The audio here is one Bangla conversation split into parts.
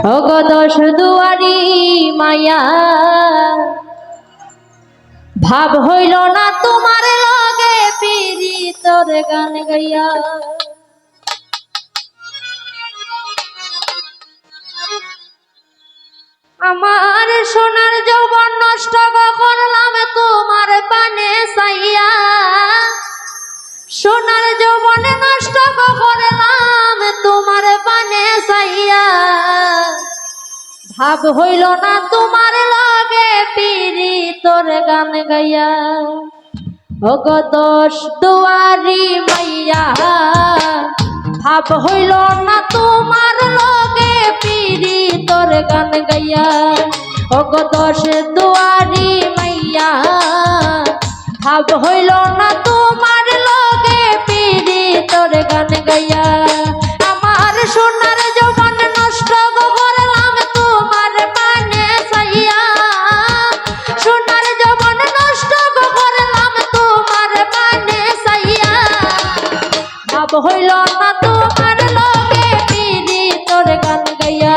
ওগো দশ দুয়ারি মাইয়া ভাব হইল না তোমার লগে পীড়িতর গান গাইয়া। আমার সোনার যৌবন নষ্ট করলাম তোমার পানে চাইয়া, সোনার যৌবন নষ্ট করলাম তোমার পানে চাইয়া। ভাব হইল না তোমার লগে পীড়িতর গান গাইয়া। ওগো দশ দুয়ারি মাইয়া ভাব হইল না তোমার লগে পীড়িতর গান গাইয়া। ওগো দশ দুয়ারি মাইয়া ভাব হইল না তোমার লগে পীড়িতর গান গাইয়া। আমার সোনার যৌবন নষ্ট করলাম তোমার পানে চাইয়া, সোনার যৌবন নষ্ট করলাম তোমার পানে চাইয়া। ভাব হইল না তোমার লগে পীড়িতর গান গাইয়া।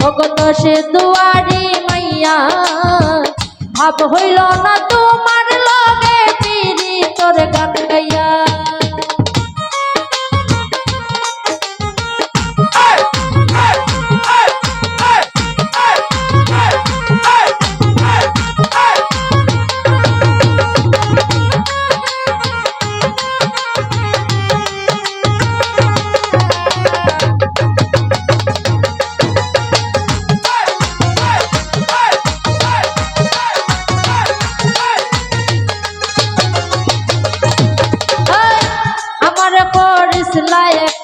ওগো দশ দুয়ারি মাইয়া ভাব হইল না তোমার লগে পীড়িতর গান গাইয়া।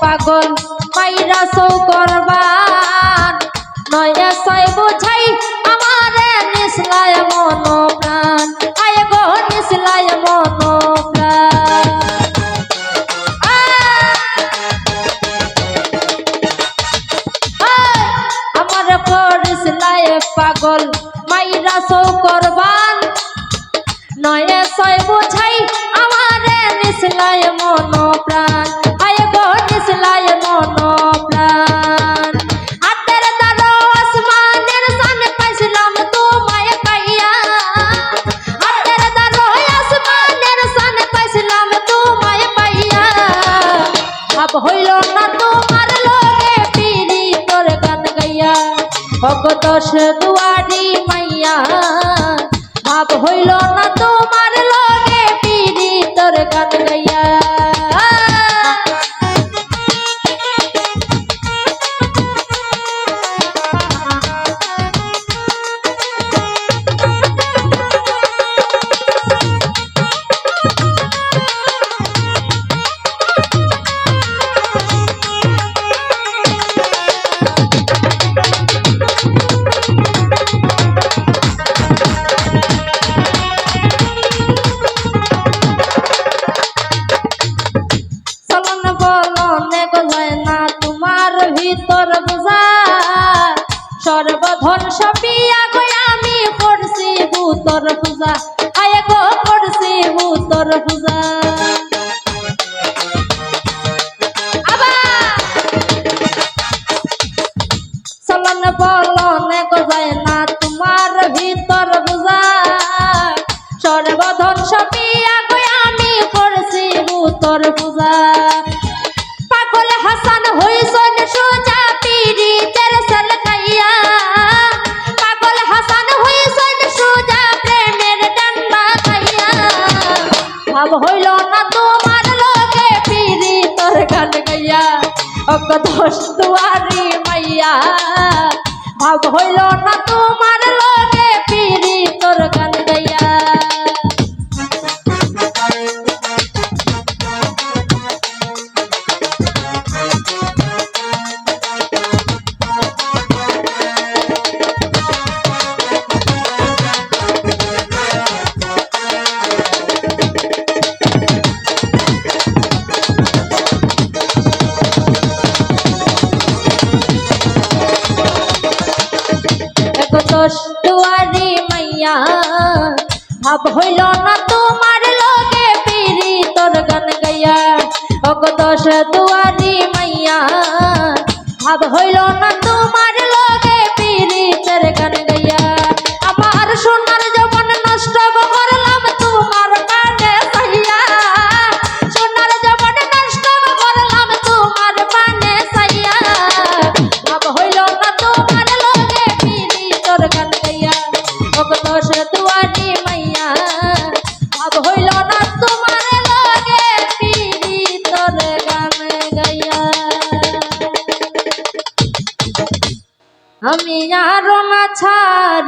পাগল মাইরা সৌ করবান নয় ছয় বুঝাই আমারে নিসলায় মন প্রাণ। আয় গো নিসলায় মন প্রাণ। আমার করিসলায় পাগল মাইরা সৌ করবান নয় ছয় বুঝাই আমারে নিসলায় মন প্রাণ। নিসলায় মন প্রাণ। হাতের দ্বারা আসমানের শান পাইছিলাম তোমায় পাইয়া, হাতের দ্বারা আসমানের শান পাইছিলাম তোমায় পাইয়া। ভাব হইল না তোমার লগে পীড়িতর গান গাইয়া। ওগো দশ দুয়ারি মাইয়া ভাব হইল না তোমার লগে পীড়িতর গান গাইয়া। সর্বধন সপিয়া গো আমি করছি ভূতর পূজা। আয় গো করছি ভূতর পূজা। চলন বলনে গো যায় না তোমার ভিতর পূজা। সর্বধন সপিয়া গো আমি করছি ভূতর পূজা। পাগল হাসান হইছেন সোজা পীড়িতের সলকাইয়া। পাগল হাসান হইছেন সোজা প্রেমের ডান্ডা খাইয়া। ভাব হইল না তোমার লগে পীড়িতর গান গাইয়া। ওগো দশ দুয়ারি মাইয়া ভাব হইল না তোমার লগে পীড়িতর গান গাইয়া। দশ দুয়ারি মাইয়া ভাব হইল না তোমার লগে পীড়িতর গান গাইয়া। ওগো দশ দুয়ারি মাইয়া ভাব হইল না তোমার লগে আমি আর না ছাড়ি